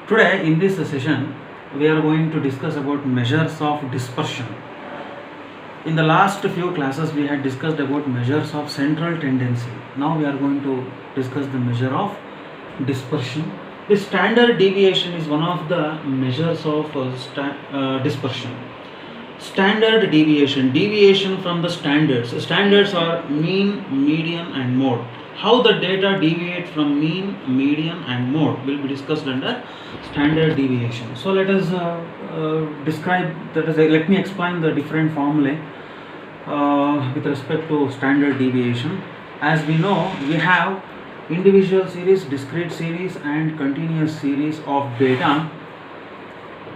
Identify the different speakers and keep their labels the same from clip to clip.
Speaker 1: Today in this session we are going to discuss about measures of dispersion. In the last few classes we had discussed about measures of central tendency. Now we are going to discuss the measure of dispersion. The standard deviation is one of the measures of dispersion. Standard deviation from the standards. Standards are mean, median and mode. How the data deviate from mean, median and mode will be discussed under standard deviation. So let us let me explain the different formulae with respect to standard deviation. As we know, we have individual series, discrete series and continuous series of data.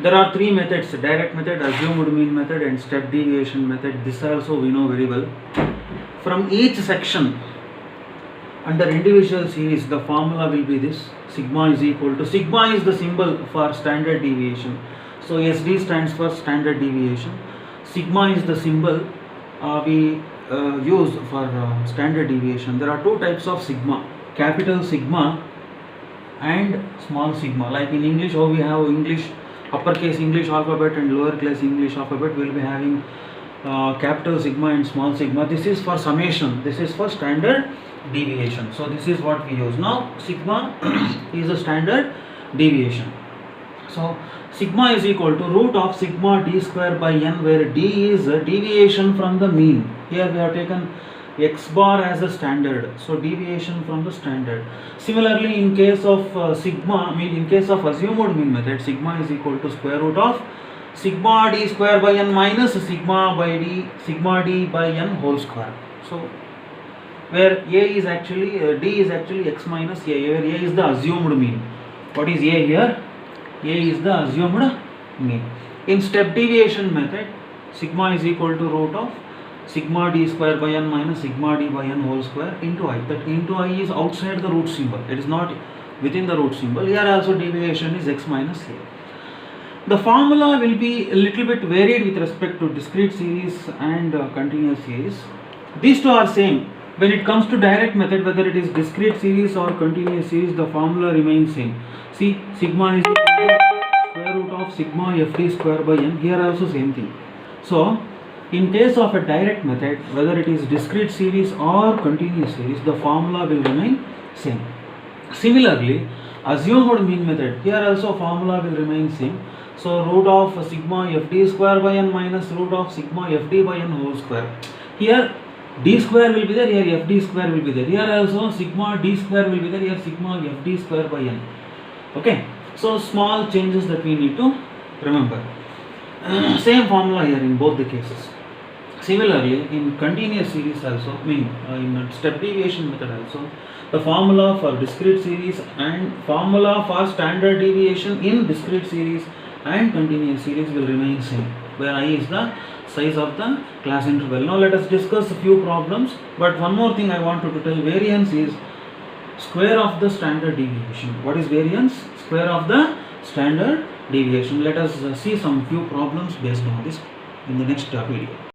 Speaker 1: There are three methods: direct method, assumed mean method and step deviation method. This also we know very well. From each section under individual series, the formula will be this: sigma is equal to, sigma is the symbol for standard deviation, so SD stands for standard deviation. Sigma is the symbol we use for standard deviation. There are two types of sigma: capital sigma and small sigma. Like in English, how we have English, uppercase English alphabet and lowercase English alphabet, we will be having capital sigma and small sigma. This is for summation, this is for standard deviation. So this is what we use. Now sigma is a standard deviation. So sigma is equal to root of sigma d square by n, where d is a deviation from the mean. Here we have taken x bar as a standard, so deviation from the standard. Similarly, in case of sigma, in case of assumed mean method, sigma is equal to square root of sigma d square by n minus sigma d by n whole square. So where a is actually d is actually x minus a, where a is the assumed mean. What is a here? A is the assumed mean. In step deviation method, sigma is equal to root of sigma d square by n minus sigma d by n whole square into I. That into I is outside the root symbol, it is not within the root symbol. Here also deviation is x minus a. The formula will be a little bit varied with respect to discrete series and continuous series. These two are same. When it comes to direct method, whether it is discrete series or continuous series, the formula remains same. See, sigma is equal to square root of sigma fd square by n. Here also same thing. So in case of a direct method, whether it is discrete series or continuous series, the formula will remain same. Similarly, assumed mean method, here also formula will remain same. So root of sigma fd square by n minus root of sigma fd by n whole square. Here d square will be there, here fd square will be there. Here also sigma d square will be there, here sigma fd square by n. Okay, so small changes that we need to remember. Same formula here in both the cases. Similarly, in continuous series also, in step deviation method also, the formula for discrete series and formula for standard deviation in discrete series and continuous series will remain same, where I is the size of the class interval. Now let us discuss a few problems, but one more thing I wanted to tell: variance is square of the standard deviation. What is variance? Square of the standard deviation. Let us see some few problems based on this in the next video.